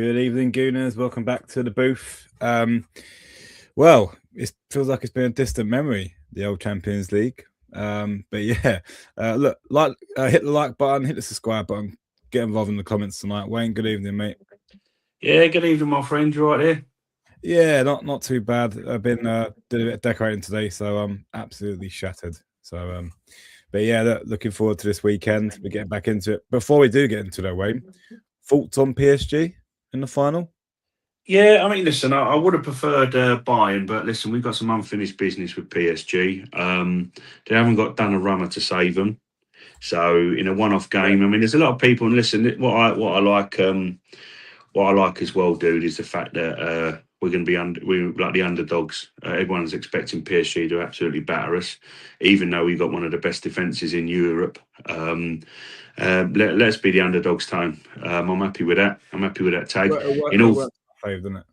Good evening, Gooners. Welcome back to the booth. Well, it feels like it's been a distant memory, the old Champions League. But yeah, look, hit the like button, hit the subscribe button, get involved in the comments tonight. Wayne, good evening, mate. Yeah, good evening, my friend. You right there? Yeah, not too bad. I've been did a bit of decorating today, so I'm absolutely shattered. So but yeah, looking forward to this weekend. We're getting back into it. Before we do get into that, Wayne, thoughts on PSG in the final? Yeah, I mean, listen, I would have preferred Bayern, but listen, we've got some unfinished business with PSG. They haven't got Donnarumma to save them. So in a one-off game, I mean, there's a lot of people. And listen, what I like as well, dude, is the fact that we're going to be we're like the underdogs. Everyone's expecting PSG to absolutely batter us, even though we've got one of the best defences in Europe. Let's be the underdogs time. I'm happy with that. I'm happy with that tag. Isn't it?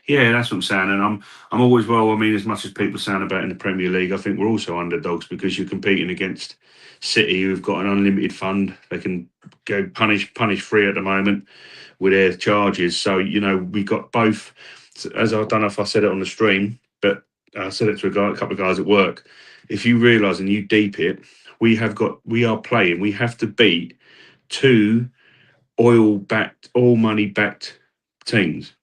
Yeah, that's what I'm saying, and I'm always I mean, as much as people sound about in the Premier League, I think we're also underdogs because you're competing against City, who've got an unlimited fund. They can go punish free at the moment with their charges. So we got both. As I don't know if I said it on the stream, but I said it to a couple of guys at work. If you realise and you deep it, we are playing. We have to beat two all money backed teams.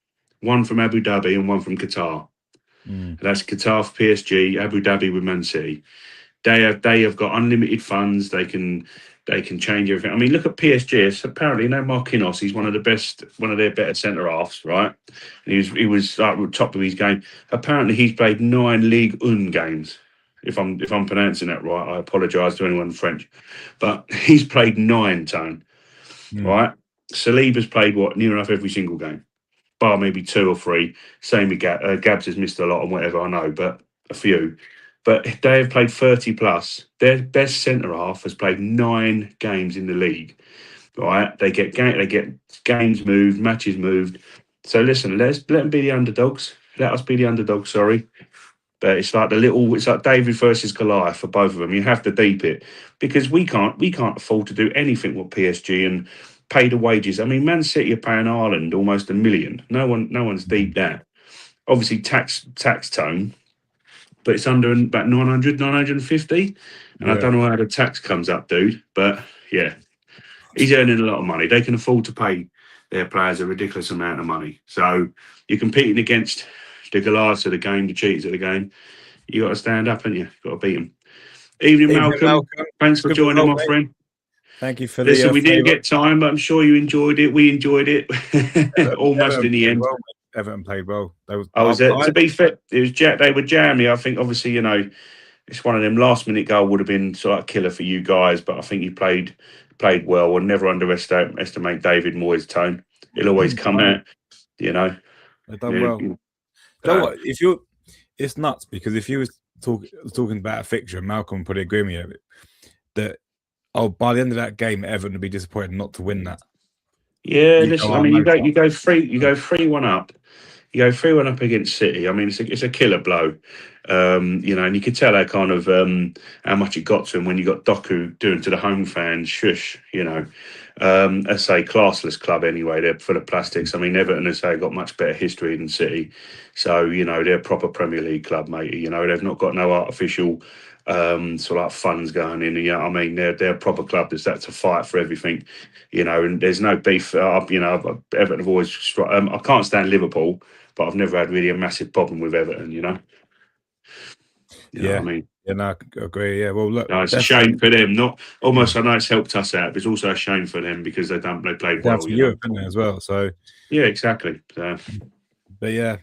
One from Abu Dhabi and one from Qatar. That's Qatar for PSG, Abu Dhabi with Man City. They have got unlimited funds. They can change everything. I mean, look at PSG. Apparently, Marquinhos. He's one of their better centre halves, right? And he was like top of his game. Apparently, he's played 9 Ligue 1 games. If I'm pronouncing that right, I apologise to anyone French, but he's played 9, Tone. Right? Saliba's played near enough every single game, bar maybe 2 or 3. Same with Gabs has missed a lot and whatever, I know, but a few. But they have played 30 plus. Their best centre half has played 9 games in the league. Right? They get games moved, matches moved. So listen, let them be the underdogs. Let us be the underdogs. Sorry, but it's like it's like David versus Goliath for both of them. You have to deep it because we can't afford to do anything with PSG and pay the wages. I mean, Man City are paying Ireland almost $1 million. No one's deep that. Obviously, tax tone, but it's under about 900, 950. And I don't know how the tax comes up, dude. But yeah, he's earning a lot of money. They can afford to pay their players a ridiculous amount of money. So you're competing against the Goliaths of the game, the cheaters of the game. You got to stand up, haven't you? Got to beat them. Evening, Malcolm. Thanks for joining, my friend. Thank you for Listen, we didn't get time, but I'm sure you enjoyed it. We enjoyed it. Almost in the end. Everton played well. To be fair, it was they were jammy. I think obviously, it's one of them last minute goal would have been sort of killer for you guys, but I think you played well. We'll never underestimate David Moyes' tone. He'll always come out, They've done well. You know what? It's nuts because if you was talking about a fixture, Malcolm probably agree with me that by the end of that game, Everton would be disappointed not to win that. Yeah, listen. I mean, you go 3-1 up. You go 3-1 up against City. I mean, it's a killer blow. And you could tell how much it got to him when you got Doku doing to the home fans, shush, I say classless club anyway. They're full of plastics. I mean, Everton, as I got much better history than City. So, they're a proper Premier League club, mate. They've not got no artificial sort of like funds going in. I mean, they're a proper club that's to fight for everything, and there's no beef. Everton have always I can't stand Liverpool, but I've never had really a massive problem with Everton, You know what I mean? Yeah, no, I agree. Yeah, well, look, it's a shame for them. I know it's helped us out, but it's also a shame for them because they played well. That's Europe, isn't it, as well? So yeah, exactly. So. But yeah,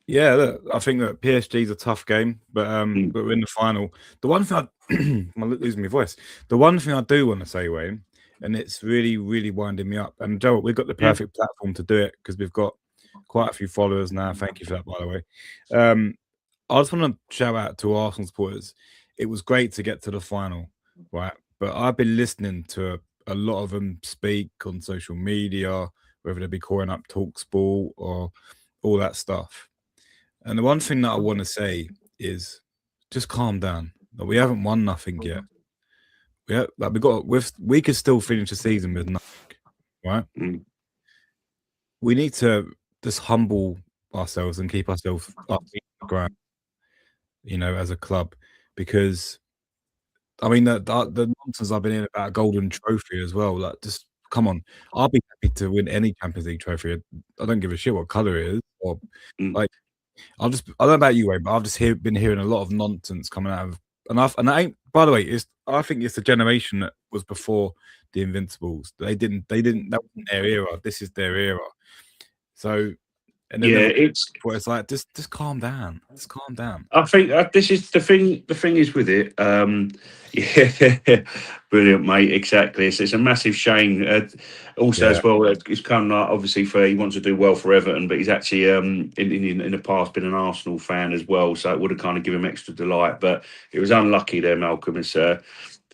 yeah. Look, I think that PSG is a tough game, but we're in the final. The one thing I'm losing my voice. The one thing I do want to say, Wayne, and it's really, really winding me up. And Joe, we've got the perfect platform to do it because we've got quite a few followers now. Thank you for that, by the way. I just want to shout out to Arsenal supporters. It was great to get to the final, right? But I've been listening to a lot of them speak on social media, whether they be calling up TalkSport or all that stuff. And the one thing that I want to say is just calm down. We haven't won nothing yet. We could still finish the season with nothing. right? Mm. We need to just humble ourselves and keep ourselves our feet on the ground, as a club, because I mean the nonsense I've been in about a golden trophy as well. Like, just come on, I'll be happy to win any Champions League trophy. I don't give a shit what color it is, or Mm. like I don't know about you, Wayne, but I've just been hearing a lot of nonsense coming out of, and I ain't. By the way, I think it's the generation that was before the Invincibles. They didn't. That wasn't their era. This is their era. So, and then Yeah, it's. it's like just calm down. Just calm down. I think this is the thing. The thing is with it. Yeah, brilliant, mate. Exactly. It's a massive shame. Also, Yeah, as well, it's come like obviously for he wants to do well for Everton, but he's actually in the past been an Arsenal fan as well, so it would have kind of given him extra delight. But it was unlucky there, Malcolm. It's for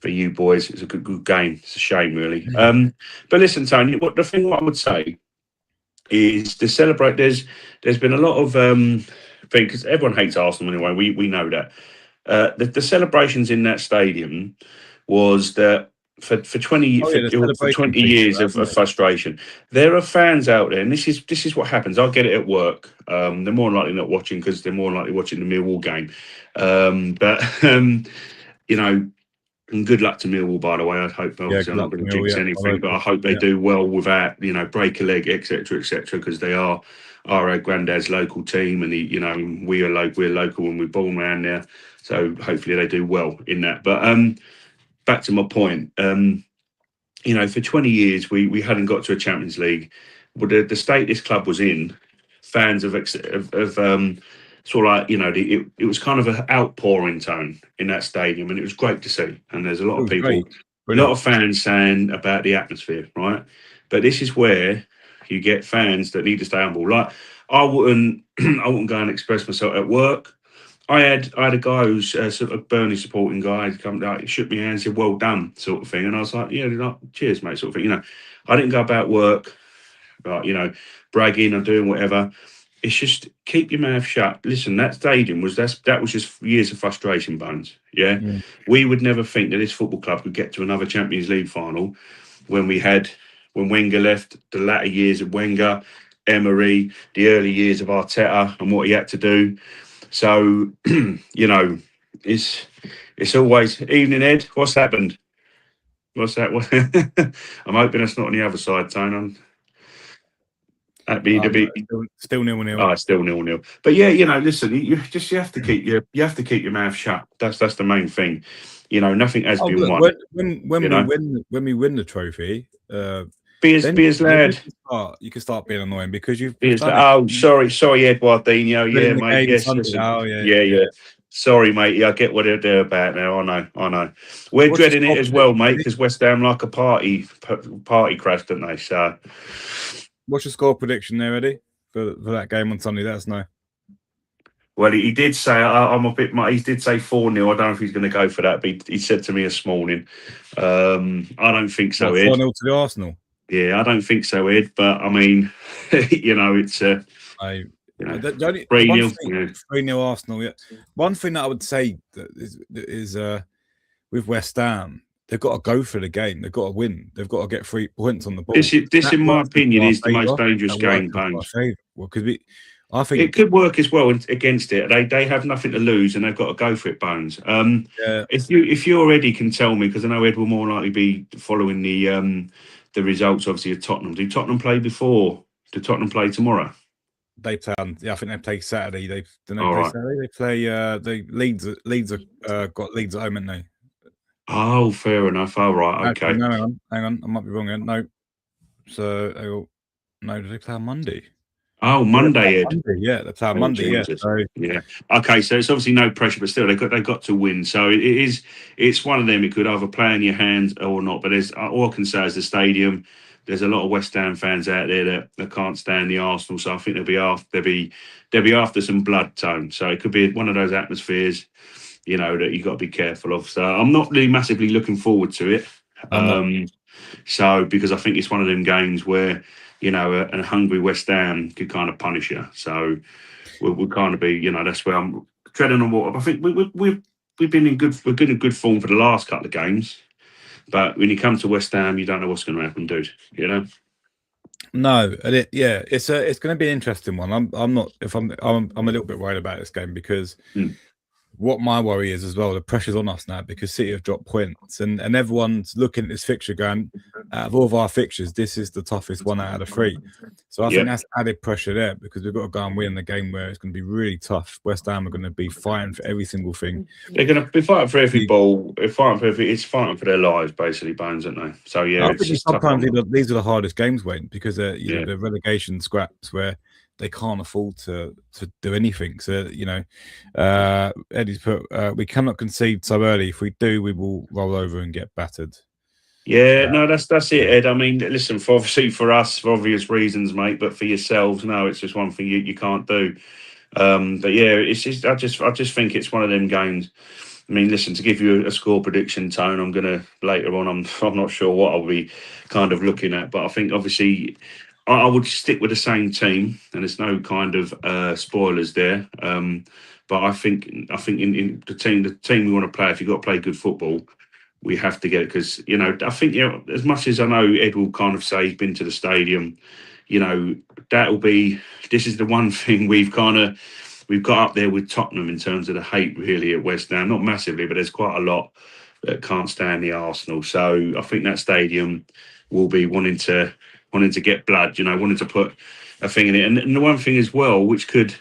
you boys. It's a good game. It's a shame, really. But listen, Tony. What I would say is to celebrate. There's been a lot of because everyone hates Arsenal anyway. We know that. The celebrations in that stadium was that for 20 Oh yeah, the for celebration 20 piece. years of frustration. There are fans out there, and this is what happens. I get it at work. They're more likely not watching because they're more likely watching the Millwall game. But you know, and good luck to Millwall, by the way. I hope, Yeah, obviously, good I'm not luck to going me. to Oh jinx yeah, anything, but I hope they yeah. do well without, break a leg, etc., because they are our granddad's local team, and we're local when we're born around there. So hopefully they do well in that. But back to my point. For 20 years we hadn't got to a Champions League. But the state this club was in, fans of sort of like it was kind of an outpouring tone in that stadium, and it was great to see. And there's a lot It of was great, people, a lot brilliant. of fans saying about the atmosphere, right? But this is where you get fans that need to stay humble. Like I wouldn't, I wouldn't go and express myself at work. I had a guy who's sort of Burnley supporting guy come out, shook me hand, said "well done" sort of thing, and I was like, yeah, like, cheers, mate, sort of thing. I didn't go about work, like, bragging or doing whatever. It's just keep your mouth shut. Listen, that stadium that was just years of frustration, Bones. Yeah, Mm. we would never think that this football club could get to another Champions League final when when Wenger left, the latter years of Wenger, Emery, the early years of Arteta, and what he had to do. So, it's always evening, Ed. What's happened? What's that? I'm hoping that's not on the other side, Tone. That'd be the big. Still 0-0. Oh, it's still 0-0. But yeah, listen, you have to keep your mouth shut. That's the main thing. Nothing has Oh been look, won. when we win the trophy, then Be as lad. you can start being annoying because Be we've as done lad. it. Oh, sorry, Eduardino. Yeah, Winning the mate. game Yes, Sunday. listen. Oh yeah, Yeah, yeah. yeah. Sorry, mate. Yeah, I get what they're about now. I know. We're What's your dreading it score as well, mate, prediction? because West Ham like a party crash, don't they? So, What's your score prediction there, Eddie, for that game on Sunday? Let us know. well, he did say I'm a bit. He did say 4-0. I don't know if he's going to go for that, but he said to me this morning. I don't think so, What, Ed. 4-0 to the Arsenal? Yeah, I don't think so, Ed. But I mean, it's The 3-0. one thing, 3-0 Arsenal. Yeah, one thing that I would say that is with West Ham, they've got to go for the game. They've got to win. They've got to get 3 points on the ball. This, in my opinion, is the most dangerous That game, works in Bones. our favour. Well, because I It think could work as well against it. They have nothing to lose and they've got to go for it, Bones. yeah, If you already can tell me, because I know Ed will more likely be following the results, obviously, of Tottenham. Do Tottenham play before? Do Tottenham play tomorrow? they play. Yeah, I think they play Saturday. Don't they All play right. Saturday? They play. The Leeds. Leeds are got Leeds at home, haven't they? Oh, fair enough. All right. Actually, Okay. no, hang on. I might be wrong. No. So, no, did they play on Monday? Oh, Yeah, they play Monday, on Ed. Monday. Yeah, they play on Oh, Monday. Yeah. Jesus. So Yeah. Okay. So it's obviously no pressure, but still they got to win. So it is. It's one of them. It could either play in your hands or not. But there's all I can say is the stadium. There's a lot of West Ham fans out there that can't stand the Arsenal. So I think they'll be after some blood tone. So it could be one of those atmospheres, that you got to be careful of. So I'm not really massively looking forward to it. I'm not. So because I think it's one of them games where a hungry West Ham could kind of punish you. So we'll kind of be, that's where I'm treading on water. I think we've been in good form for the last couple of games, but when you come to West Ham, you don't know what's going to happen, dude. No, and it's going to be an interesting one. I'm not if I'm a little bit worried about this game because what my worry is as well, the pressure's on us now because City have dropped points and everyone's looking at this fixture going, out of all of our fixtures, this is the toughest one out of the three. So I think that's added pressure there because we've got to go and win the game where it's going to be really tough. West Ham are going to be fighting for every single thing. They're going to be fighting for every ball. They're fighting for it's fighting for their lives, basically, Bones, aren't they? So yeah, I think sometimes these are the hardest games, Wayne, because they're the relegation scraps where they can't afford to do anything. So Eddie's put we cannot concede so early. If we do, we will roll over and get battered. Yeah, no, that's it, Ed. I mean, listen, obviously for us, for obvious reasons, mate, but for yourselves, no, it's just one thing you can't do. But yeah, it's just I just think it's one of them games. I mean, listen, to give you a score prediction, Tone, I'm gonna later on. I'm not sure what I'll be kind of looking at, but I think obviously I would stick with the same team, and there's no kind of spoilers there. But I think in the team we want to play, if you've got to play good football, we have to get it because I think as much as I know Ed will kind of say he's been to the stadium, that'll be this is the one thing we've got up there with Tottenham in terms of the hate really at West Ham, not massively, but there's quite a lot that can't stand the Arsenal. So I think that stadium will be wanting to get blood, wanting to put a thing in it. And the one thing as well, which could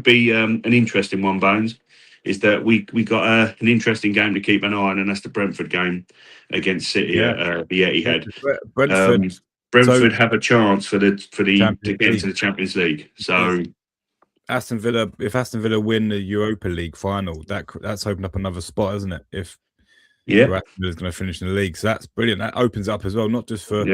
be an interesting one, Bones, is that we got an interesting game to keep an eye on, and that's the Brentford game against City at the Etihad. Brentford have a chance for the to get into the Champions League. So if Aston Villa win the Europa League final, that's opened up another spot, isn't it? If Aston Villa's going to finish in the league, so that's brilliant. That opens up as well, not just for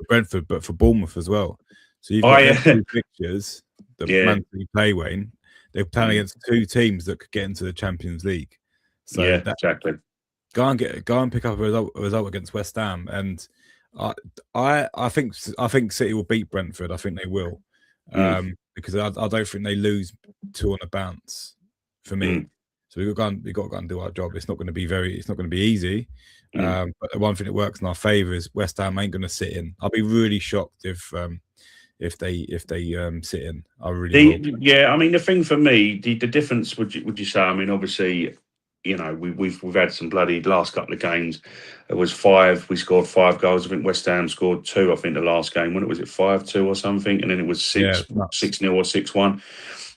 Brentford, but for Bournemouth as well. So you've got two fixtures that Man City play, Wayne. They're playing against two teams that could get into the Champions League. So exactly. Go and pick up a result against West Ham, and I think City will beat Brentford. I think they will, because I don't think they lose two on a bounce. For me, so we've got to go and do our job. It's not going to be easy. But the one thing that works in our favour is West Ham ain't going to sit in. I'll be really shocked if they sit in. I really will. Yeah, I mean the thing for me, the difference would you say? I mean, obviously, we've had some bloody last couple of games. It was 5. We scored 5 goals. I think West Ham scored 2. I think the last game when it was 5-2 or something, and then it was 6-0 or 6-1.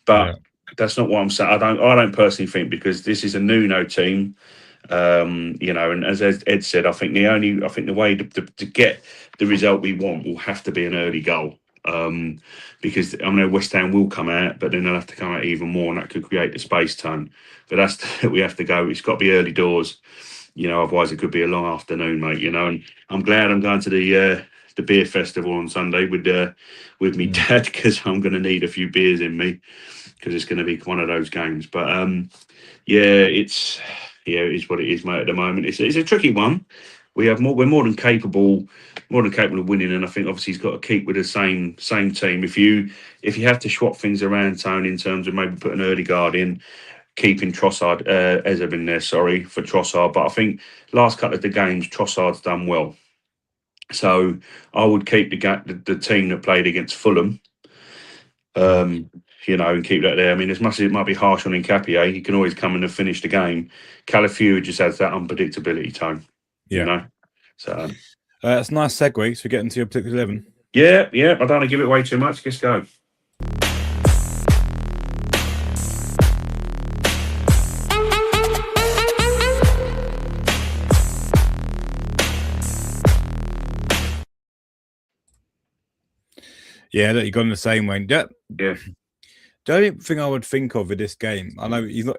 But that's not what I'm saying. I don't personally think, because this is a Nuno team. And as Ed said, I think the way to get the result we want will have to be an early goal. Because I know West Ham will come out, but then they'll have to come out even more, and that could create the space ton. But that's we have to go. It's got to be early doors, otherwise it could be a long afternoon, mate. And I'm glad I'm going to the beer festival on Sunday with me dad, because I'm going to need a few beers in me, because it's going to be one of those games. But it is what it is, mate. At the moment, it's a tricky one. We're more than capable of winning, and I think obviously he's got to keep with the same team. If you have to swap things around, Tony, in terms of maybe putting Ødegaard in, keeping Trossard, Ezeb in there, for Trossard. But I think last couple of the games, Trossard's done well. So I would keep the team that played against Fulham, and keep that there. I mean, as much as it might be harsh on Nketiah, he can always come in and finish the game. Calafiori just has that unpredictability, Tone. So that's a nice segue. So getting to your particular 11. Yeah. I don't want to give it away too much. Just go. Yeah, look, you got in the same way. Yeah. The only thing I would think of with this game, I know he's not.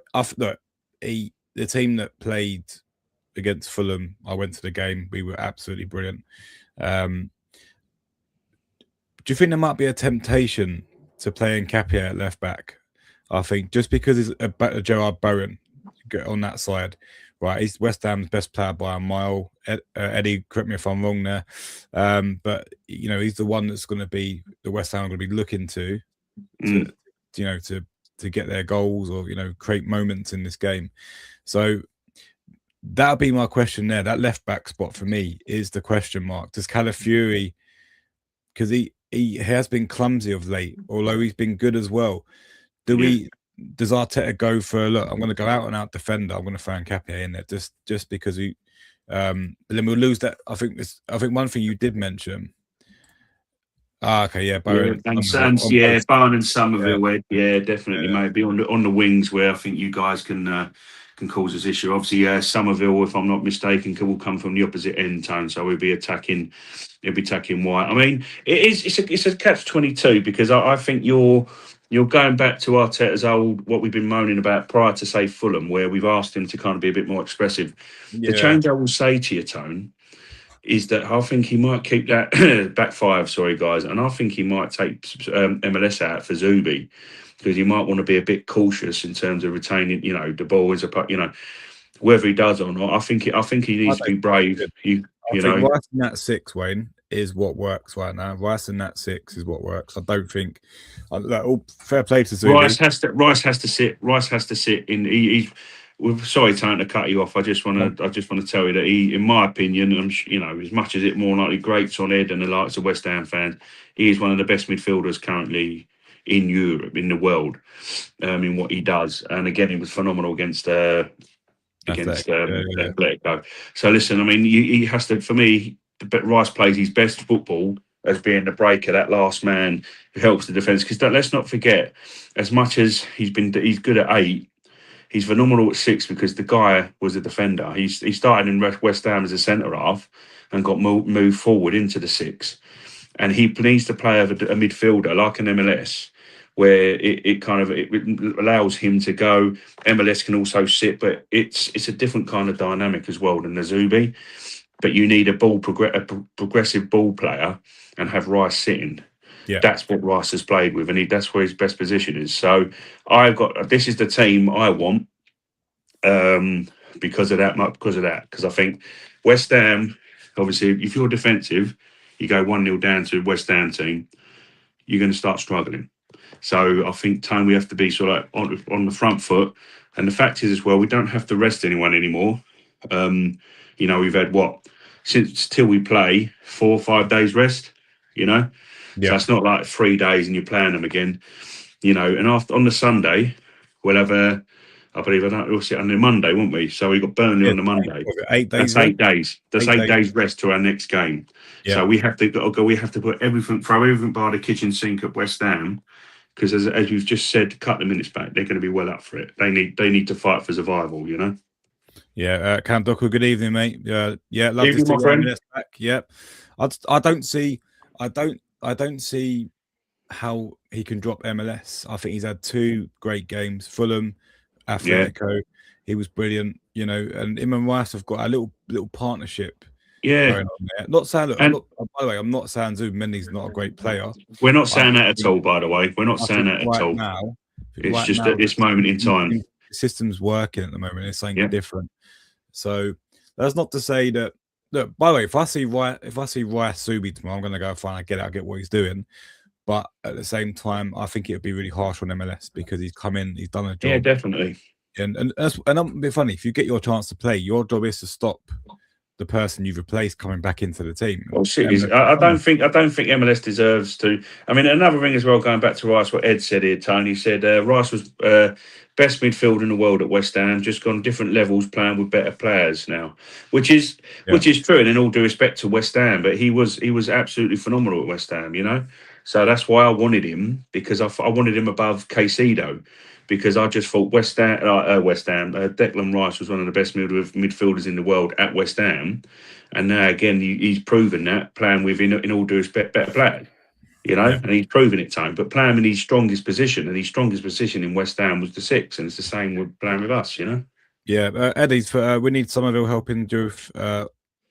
The team that played against Fulham, I went to the game. We were absolutely brilliant. Do you think there might be a temptation to play Nketiah at left back? I think just because it's a Gerard Bowen on that side, right? He's West Ham's best player by a mile. Eddie, correct me if I'm wrong there, but he's the one that's going to be the West Ham are going to be looking to get their goals or create moments in this game. So that'll be my question there. That left back spot for me is the question mark. Does Calafiori, because he has been clumsy of late, although he's been good as well. Does Arteta go for, look, I'm going to go out and out defender, I'm going to throw Nketiah in there just because he but then we'll lose that. I think one thing you did mention. Okay, yeah, Bowen and Somerville, definitely, maybe on the wings where I think you guys can cause us issue. Obviously, Somerville, if I'm not mistaken, will come from the opposite end, Tone. So we'll be attacking. He'll be attacking White. I mean, it's a catch-22 because I think you're going back to Arteta's old what we've been moaning about prior to say Fulham, where we've asked him to kind of be a bit more expressive. The change I will say to you, Tone, is that I think he might keep that back five, sorry guys, and I think he might take MLS out for Zubi because he might want to be a bit cautious in terms of retaining, the ball is whether he does or not. I think he needs to be brave. I think Rice in that 6, Wayne, is what works right now. Rice in that 6 is what works. I don't think all fair play to Zubi. Rice has to sit. Rice has to sit in. Sorry, Tone, to cut you off. I just want to tell you that he, in my opinion, as much as it more likely grates on Ed and the likes of West Ham fans, he is one of the best midfielders currently in Europe, in the world, in what he does. And again, he was phenomenal against Atletico. So listen, I mean, he has to. For me, Rice plays his best football as being the breaker, that last man who helps the defence. Because let's not forget, as much as he's good at 8. He's phenomenal at 6 because the guy was a defender. He started in West Ham as a centre half and got moved forward into the 6. And he needs to play over a midfielder like an MLS, where it allows him to go. MLS can also sit, but it's a different kind of dynamic as well than the Zubi. But you need a progressive ball player and have Rice sitting. Yeah. That's what Rice has played with, and that's where his best position is. So this is the team I want because of that. Because I think West Ham, obviously, if you're defensive, you go 1-0 down to a West Ham team, you're going to start struggling. So I think, Tone, we have to be sort of on the front foot. And the fact is as well, we don't have to rest anyone anymore. We've had till we play 4 or 5 days rest, So it's not like 3 days and you're playing them again, And after on the Sunday, we'll have we'll sit on the Monday, won't we? So we got Burnley on the Monday. 8 days. That's 8 days. That's 8 days rest to our next game. Yeah. So we have to go. We have to throw everything by the kitchen sink at West Ham, because as you've just said a couple of minutes back, they're going to be well up for it. They need to fight for survival, Yeah, Cam Docker, good evening, mate. Love to see you back. Yep. I don't see how he can drop MLS. I think he's had 2 great games. Fulham, Atletico, he was brilliant, and him and Rice have got a little partnership going on there. Not saying, by the way, I'm not saying Zubimendi's not a great player. We're not saying that at all, by the way. We're not saying that at all. Now, it's just at this moment in time. The system's working at the moment. It's something different. So that's not to say that. Look, by the way, if I see Rice Zubi tomorrow, I'm going to go fine. I get what he's doing. But at the same time, I think it would be really harsh on MLS because he's come in, he's done a job. Yeah, definitely. And it'll be funny if you get your chance to play. Your job is to stop the person you've replaced coming back into the team. Well, I don't think MLS deserves to. I mean, another thing as well, going back to Rice, what Ed said here, Tony said Rice was best midfielder in the world at West Ham, just gone different levels, playing with better players now, which is true. And in all due respect to West Ham, but he was absolutely phenomenal at West Ham, So that's why I wanted him, because I wanted him above Caicedo, because I just thought Declan Rice was one of the best midfielders in the world at West Ham, and now again he's proven that playing with, in all due respect, better players, and he's proven it time. But playing in his strongest position, and his strongest position in West Ham was the 6, and it's the same with playing with us, Yeah, Eddie's we need Somerville helping do.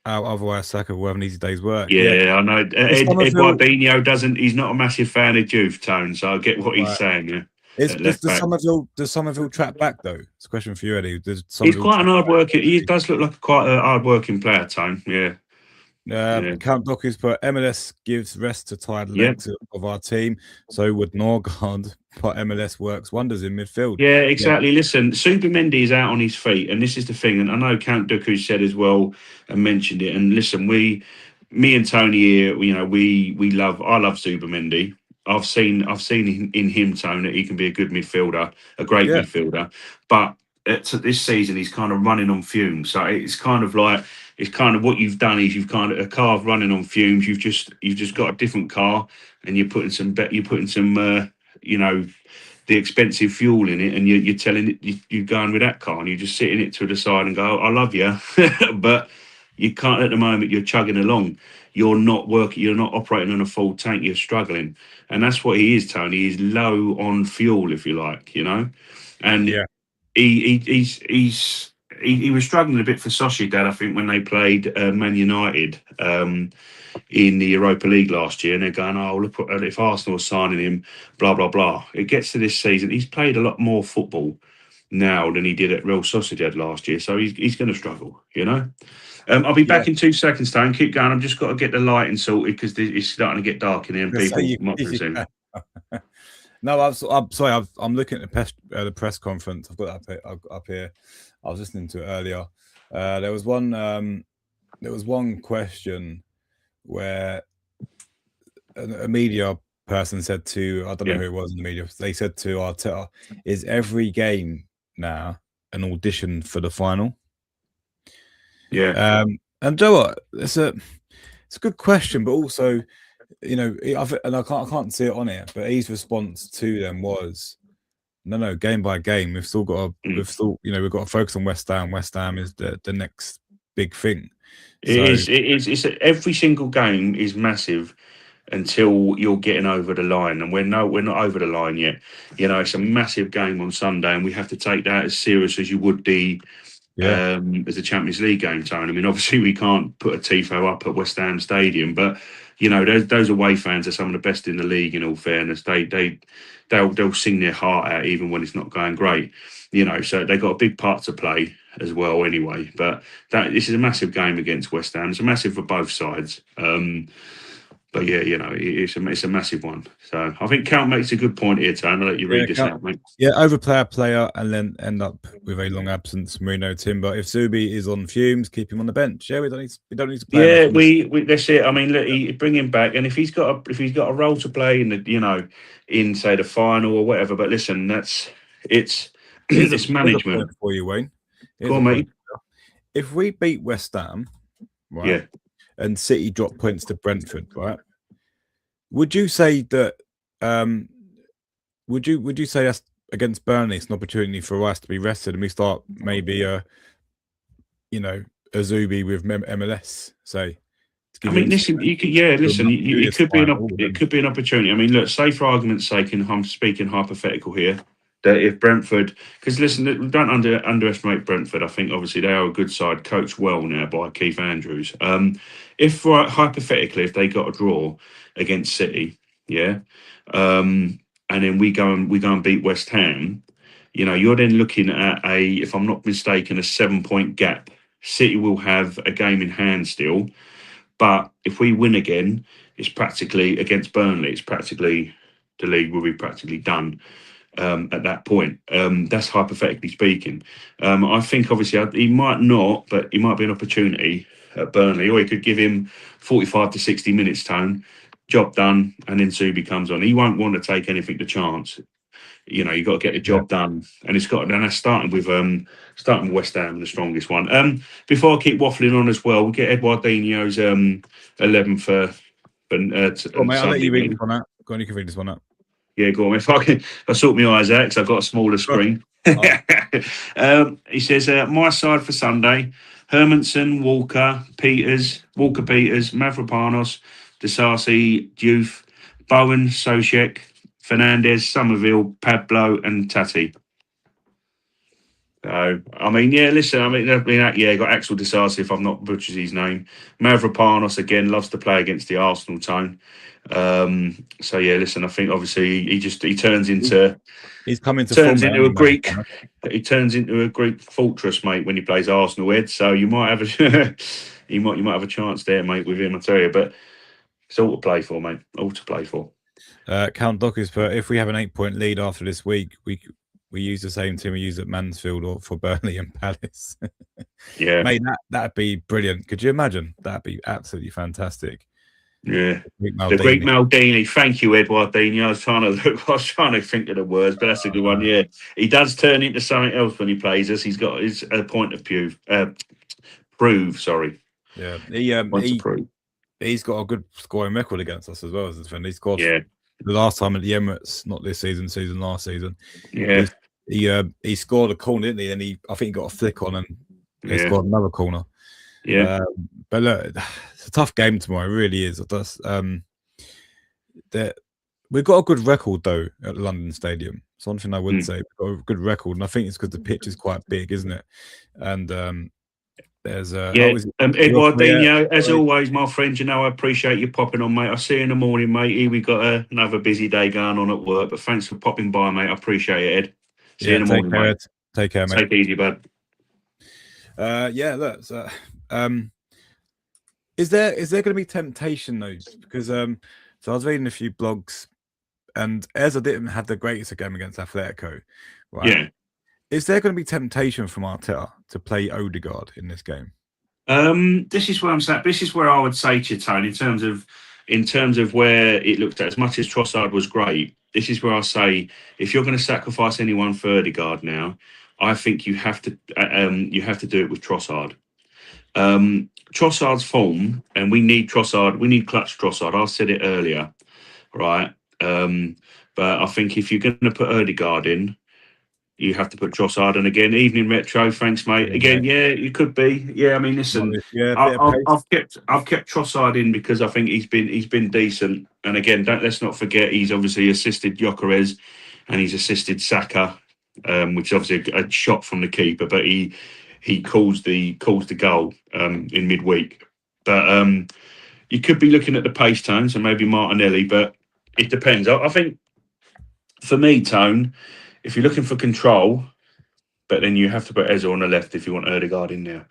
Otherwise, Saka will have an easy day's work. Yeah. I know. Ed Guardino doesn't. He's not a massive fan of Juve, Tone. So I get what he's saying. Yeah. Does Somerville track back though? It's a question for you, Eddie. He's quite an hard working. He does look like quite a hard working player, Tone. Yeah. Count Dockers put MLS gives rest to tired legs of our team. So would Norgard, but MLS works wonders in midfield. Yeah, exactly. Yeah. Listen, Zubimendi is out on his feet, and this is the thing. And I know Count Dooku said as well and mentioned it. And listen, me and Tony here, I love Zubimendi. I've seen in him, Tony, that he can be a good midfielder, a great Yeah, midfielder. But this season, he's kind of running on fumes. So it's kind of like what you've done is you've kind of a car running on fumes. You've just got a different car, and you're putting some the expensive fuel in it, and you're telling it you're going with that car, and you're just sitting it to the side and go, "I love you," but you can't at the moment. You're chugging along. You're not working. You're not operating on a full tank. You're struggling, and that's what he is. Tony He's low on fuel, if you like, and yeah, he was struggling a bit for Sociedad, I think, when they played Man United. In the Europa League last year, and they're going, "Oh, look, if Arsenal are signing him, blah blah blah." It gets to this season, he's played a lot more football now than he did at Real Sociedad last year, so he's going to struggle. I'll be yeah. back in 2 seconds, Tone. Keep going. I've just got to get the lighting sorted because it's starting to get dark in here, and So people you, might presume. yeah. No, I'm sorry. I'm looking at the press conference. I've got that up here. I was listening to it earlier. There was one question where a media person said to, I don't know who it was in the media, they said to Arteta, "Is every game now an audition for the final?" Yeah. And Joe, what? It's a good question, but also, and I can't see it on it, but his response to them was, "No, game by game. We've got to focus on West Ham. West Ham is the next big thing." It's every single game is massive until you're getting over the line, and we're not over the line yet. It's a massive game on Sunday, and we have to take that as serious as you would as a Champions League game, Tone. I mean, obviously we can't put a tifo up at West Ham Stadium, but those away fans are some of the best in the league. In all fairness, they'll sing their heart out even when it's not going great. So they got a big part to play as well. Anyway, but this is a massive game against West Ham. It's a massive for both sides. But yeah, it's a massive one. So I think Count makes a good point here, Tone. I'll let you read this out, mate. Yeah, overplay a player and then end up with a long absence. Marino Timber. If Zubi is on fumes, keep him on the bench. Yeah, we don't need to play Yeah, him. we that's it. I mean, look, bring him back, and if he's got a role to play in in say the final or whatever. But listen, it's Here's a management. point for you, Wayne. Go on, mate. If we beat West Ham, right, Yeah, and City drop points to Brentford, right, would you say that? Would you say that's against Burnley? It's an opportunity for us to be rested, and we start maybe a Zubi with MLS. Say, I mean, listen, it could be an opportunity. I mean, look, say for argument's sake, and I'm speaking hypothetical here, that if Brentford, because listen, don't underestimate Brentford. I think obviously they are a good side, coached well now by Keith Andrews. If hypothetically, if they got a draw against City, yeah, and then we go and beat West Ham, you're then looking at if I'm not mistaken, a 7 point gap. City will have a game in hand still. But if we win again, it's practically against Burnley. It's practically the league will be practically done at that point. That's hypothetically speaking. I think obviously he might not, but he might be an opportunity at Burnley, or he could give him 45 to 60 minutes, Tone, job done, and then Zubi comes on. He won't want to take anything to chance. You got to get the job done, and that's starting with West Ham, the strongest one. Before I keep waffling on as well, we get Eduardino's 11 for mate, Sunday. I'll let you read this one out. Go on, you can read this one out. Yeah, go on. If I sort my eyes out because I've got a smaller screen. He says, my side for Sunday: Hermanson, Walker Peters, Mavropanos, Disasi, Diouf, Bowen, Sosek, Fernandez, Somerville, Pablo, and Tati. So, I mean, yeah, listen, got Axel Disasi, if I've not butchered his name. Mavropanos, again, loves to play against the Arsenal Tone. So, yeah, listen, I think obviously he turns into... He's coming to He turns into a Greek fortress, mate, when he plays Arsenal, Ed. So you might have a you might have a chance there, mate, with him, I tell you. But it's all to play for, mate. All to play for. Count Dockers, but if we have an 8 point lead after this week, we use the same team we use at Mansfield or for Burnley and Palace. Yeah, Mate, that'd be brilliant. Could you imagine? That'd be absolutely fantastic. yeah. Greek The Greek Maldini. Maldini. Thank you, Eduardini. I was trying to look. I was trying to think of the words, but that's a good one. Yeah, he does turn into something else when he plays us. He's got his point of view. Prove. Sorry. Yeah, Want to prove. he's got a good scoring record against us as well as a defender. He scored Yeah, the last time at the Emirates, not this season last season. yeah, He scored a corner, didn't he? And I think he got a flick on and he yeah, scored another corner. yeah. But look, it's a tough game tomorrow. It really is. We've got a good record though at London Stadium. It's one thing I would say. We've got a good record, and I think it's because the pitch is quite big, isn't it? And there's Eduardino, as always, my friend. You know, I appreciate you popping on, mate. I'll see you in the morning, mate. Here we got another busy day going on at work, but thanks for popping by, mate. I appreciate it, Ed. See you in the morning, mate. Take care, mate. Take it easy, bud. Look, so, is there going to be temptation though? Because so I was reading a few blogs, and Eza didn't have the greatest game against Atletico, right? Yeah. Is there going to be temptation from Arteta to play Odegaard in this game? This is where I'm saying. This is where I would say to you, Tony, in terms of where it looked at. As much as Trossard was great, this is where I say if you're going to sacrifice anyone for Odegaard now, I think you have to do it with Trossard. Trossard's form, and we need Trossard. We need clutch Trossard. I said it earlier, right? But I think if you're going to put Odegaard in, you have to put Trossard. And again, evening retro. Thanks, mate. Again, yeah, you could be. Yeah, I mean, listen, I've kept Trossard in because I think he's been decent. And again, let's not forget he's obviously assisted Gyökeres and he's assisted Saka, which is obviously a shot from the keeper, but he calls the goal in midweek. But you could be looking at the pace tones and maybe Martinelli, but it depends. I think for me, Tone, if you're looking for control, but then you have to put Eza on the left if you want Odegaard in there.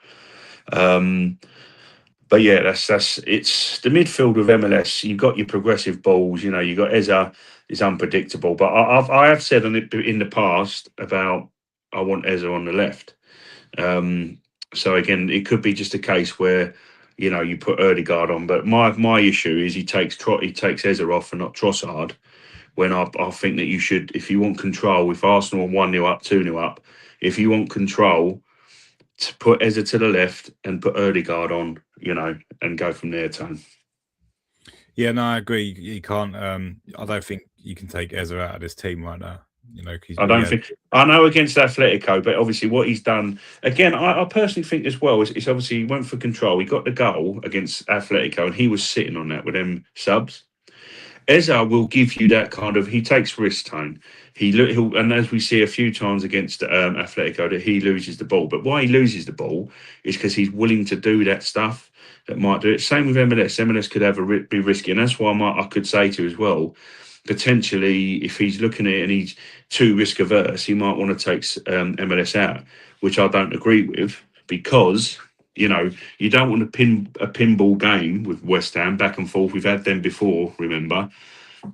But yeah, that's it's the midfield of MLS. You've got your progressive balls. You know, you got Eza is unpredictable. But I have said in the past about I want Eza on the left. So again, it could be just a case where you put Odegaard on. But my issue is he takes Eza off and not Trossard. When I think that you should, if you want control, if Arsenal are 1-0 up, 2-0 up, if you want control, to put Eza to the left and put Odegaard on, and go from there, Tone. Yeah, no, I agree. You can't. I don't think you can take Eza out of this team right now. I don't think. I know against Atletico, but obviously what he's done again, I personally think as well is obviously he went for control. He got the goal against Atletico, and he was sitting on that with them subs. Eza will give you that kind of. He takes risks, Tone. He'll, and as we see a few times against Atletico, that he loses the ball. But why he loses the ball is because he's willing to do that stuff that might do it. Same with MLS. MLS could be risky, and that's why I could say to as well. Potentially, if he's looking at it and he's too risk averse, he might want to take MLS out, which I don't agree with because. You don't want a pinball game with West Ham back and forth. We've had them before, remember.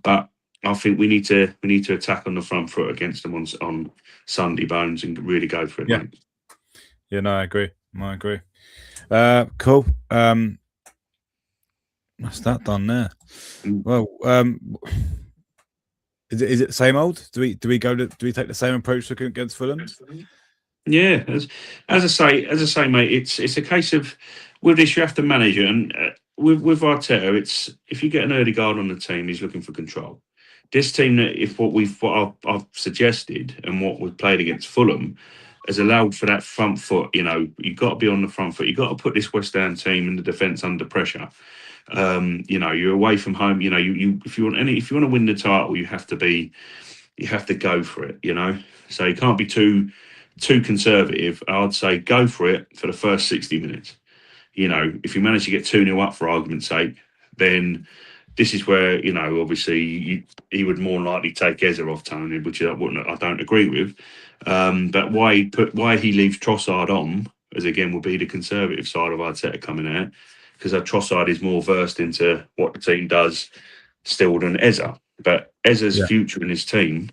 But I think we need to attack on the front foot against them on Sunday, Bones, and really go for it. Yeah, mate. Yeah, no, I agree. Cool. That's that done there. Well, is it the same old? Do we take the same approach looking against Fulham? Yeah, as I say, mate, it's a case of with this you have to manage it, and with Arteta, it's if you get an Odegaard on the team, he's looking for control. This team, what I've suggested and what we've played against Fulham, has allowed for that front foot. You've got to be on the front foot. You've got to put this West Ham team in the defence under pressure. You're away from home. If you want to win the title, you have to go for it. So you can't be too conservative. I'd say go for it for the first 60 minutes. If you manage to get 2-0 up for argument's sake, then this is where, obviously he would more likely take Eza off Tony, which I don't agree with. But why he leaves Trossard on, as again will be the conservative side of Arteta coming out, because Trossard is more versed into what the team does still than Eza. But Eza's future in his team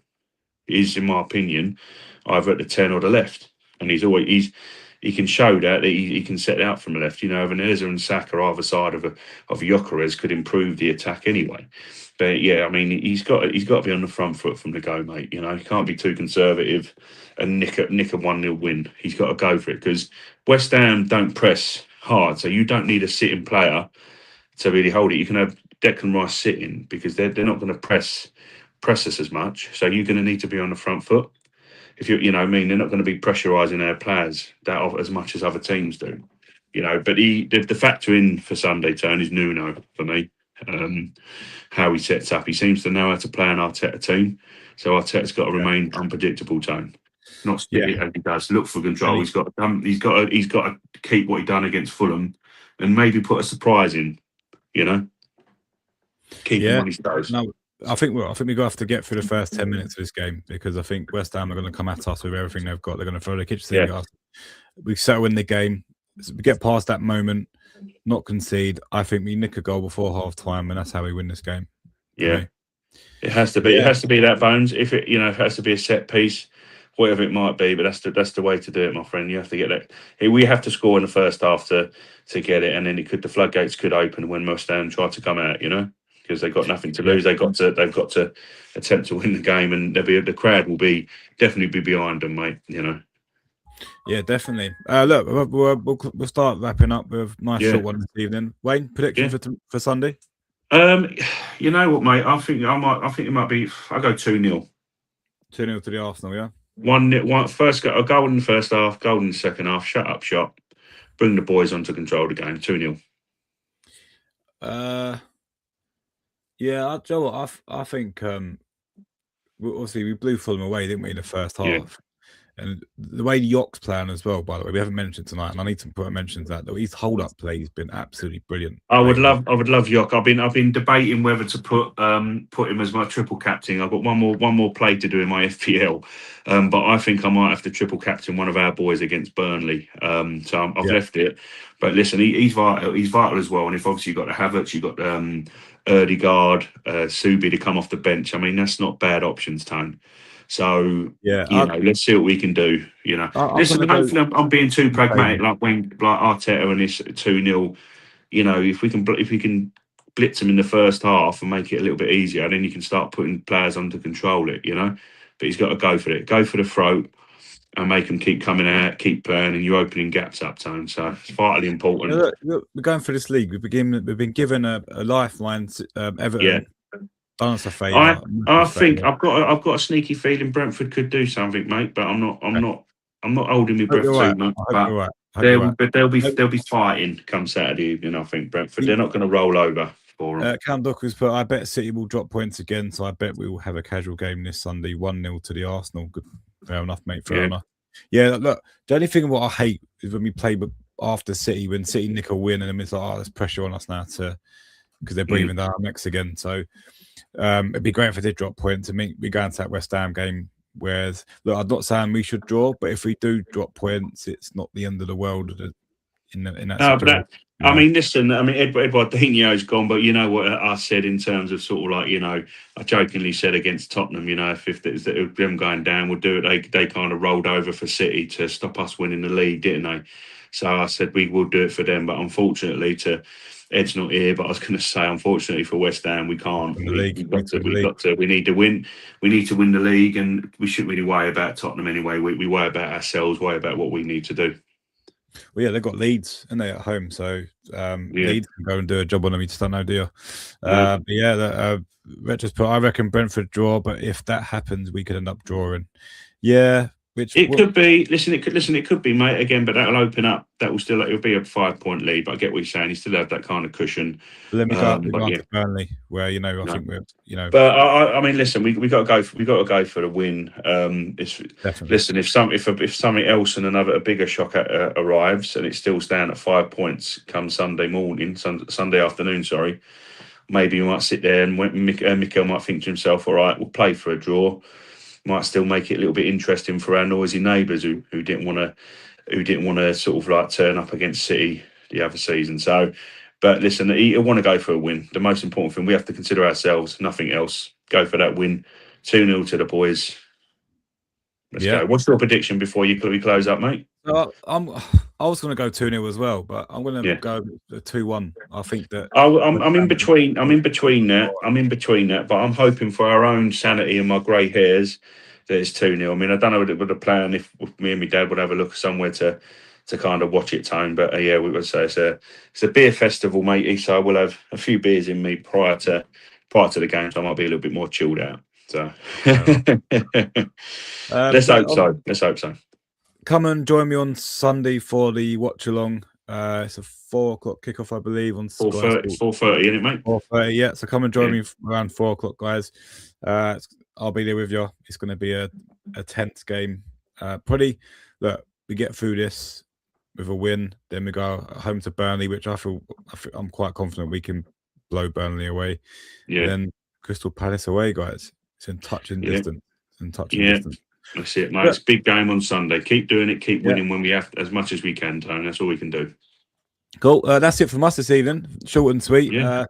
is, in my opinion, either at the 10 or the left. And he can show that he can set out from the left. You know, Veneza and Saka either side of Gyökeres could improve the attack anyway. But yeah, I mean, he's got to be on the front foot from the go, mate. You know, he can't be too conservative and nick a 1-0 win. He's got to go for it because West Ham don't press hard, so you don't need a sitting player to really hold it. You can have Declan Rice sitting because they're not going to press us as much. So you're going to need to be on the front foot. If you know, what I mean, they're not going to be pressurising their players that as much as other teams do. You know, but the factor in for Sunday turn is Nuno for me. How he sets up, he seems to know how to play an Arteta team. So Arteta's got to remain unpredictable, Tone. Not stick it as he does. Look for control. He's got to keep what he done against Fulham, and maybe put a surprise in. You know, keep him on his toes. No, I think we're going to have to get through the first 10 minutes of this game because I think West Ham are going to come at us with everything they've got. They're going to throw the kitchen sink at us. We settle in the game, we get past that moment, not concede. I think we nick a goal before half time, and that's how we win this game. Yeah, it has to be. It has to be that, Bones. If it has to be a set piece, whatever it might be. But that's the way to do it, my friend. You have to get that. We have to score in the first half to get it, and then the floodgates could open when West Ham try to come out. You know, because they've got nothing to lose. They've got to attempt to win the game, and the crowd will definitely be behind them, mate. You know. Yeah, definitely. Look, we'll start wrapping up with a nice short one this evening. Wayne, prediction for Sunday? You know what, mate? I think it might be. I go 2-0. 2-0 to the Arsenal, yeah. 1-1 first a goal in the first half, goal in the second half. Shut up shop. Bring the boys on to control the game. 2-0. Yeah, Joe, what I think. Obviously, we blew Fulham away, didn't we, in the first half? Yeah. And the way Yock's playing as well, by the way, we haven't mentioned tonight, and I need to put a mention to that. His hold-up play has been absolutely brilliant. I would love Yock. I've been debating whether to put him as my triple captain. I've got one more play to do in my FPL, but I think I might have to triple captain one of our boys against Burnley. So I've left it. But listen, he's vital. He's vital as well. And if obviously you've got the Havertz, you've got Erdegaard, Subi to come off the bench. I mean, that's not bad options, Tone. So let's see what we can do. You know, listen, hopefully I'm being too pragmatic, like Arteta and this 2-0. You know, if we can blitz them in the first half and make it a little bit easier, then you can start putting players on to control it. You know, but he's got to go for it, go for the throat, and make them keep coming out, keep playing, and you're opening gaps up, Tone. So it's vitally important. Yeah, look, we're going for this league. We've been given a lifeline. Everton. Yeah. Done us a favour. I think I've got a sneaky feeling Brentford could do something, mate. But I'm not holding my breath too much. But they'll be fighting come Saturday evening. I think Brentford. They're not going to roll over for them. Cam Docker's put. I bet City will drop points again. So I bet we will have a casual game this Sunday. 1-0 to the Arsenal. Good, fair enough, mate. Fair enough. Yeah. Look, the only thing what I hate is when we play after City, when City nick a win, and then it's like, there's pressure on us now because they're breathing down our necks again. So. It'd be great if they did drop points. I mean, we go into that West Ham game. Whereas, look, I'm not saying we should draw, but if we do drop points, it's not the end of the world in that. No, but I mean, listen. I mean, Eduardinho's gone, but you know what I said in terms of sort of like, you know, I jokingly said against Tottenham, you know, if them going down would do it, they kind of rolled over for City to stop us winning the league, didn't they? So I said we will do it for them, but unfortunately Ed's not here, but I was going to say, unfortunately for West Ham, we can't. We need to win. We need to win the league, and we shouldn't really worry about Tottenham anyway. We worry about ourselves, worry about what we need to do. Well, yeah, they've got Leeds, and they're at home, so Leeds can go and do a job on them. You just don't know, do you? But yeah, Retros put. I reckon Brentford draw, but if that happens, we could end up drawing. Yeah. Could be. Listen, it could be, mate. Again, but that'll open up. It'll be a 5-point lead. But I get what you're saying. You still have that kind of cushion. But then we go to Burnley, where I think we're, But I mean, listen, we got to go. We got to go for the win. Listen, if something else and a bigger shock arrives, and it's still down at 5 points come Sunday afternoon. Sorry, maybe we might sit there and Mikel might think to himself, all right, we'll play for a draw. Might still make it a little bit interesting for our noisy neighbours who didn't want to sort of like turn up against City the other season. So, but listen, I want to go for a win. The most important thing, we have to consider ourselves, nothing else. Go for that win. 2-0 to the boys. Let's go. What's your prediction before we close up, mate? I was going to go 2-0 as well, but I'm going to go 2-1. I think that I'm in between. I'm in between that, but I'm hoping for our own sanity and my grey hairs that it's 2-0. I mean, I don't know what it would have planned if me and my dad would have a look somewhere to kind of watch it, Tone. But yeah, we would say it's a beer festival, matey. So I will have a few beers in me prior to the game, so I might be a little bit more chilled out. So let's hope so. Let's hope so. Come and join me on Sunday for the watch along. It's a 4 o'clock kickoff, I believe, on 4:30, isn't it, mate? 4:30, yeah. So come and join me around 4 o'clock, guys. I'll be there with you. It's going to be a tense game. Probably, look, we get through this with a win, then we go home to Burnley, which I'm quite confident we can blow Burnley away. Yeah. And then Crystal Palace away, guys. It's in touching distance. Distance. That's it, mate. It's a big game on Sunday. Keep doing it. Keep winning when we have as much as we can, Tone. That's all we can do. Cool. That's it from us this evening. Short and sweet. Yeah.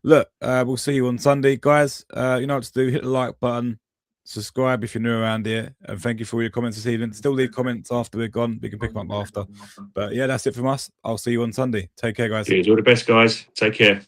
We'll see you on Sunday, guys. You know what to do. Hit the like button. Subscribe if you're new around here. And thank you for all your comments this evening. Still leave comments after we're gone. We can pick them up after. But yeah, that's it from us. I'll see you on Sunday. Take care, guys. Cheers. All the best, guys. Take care.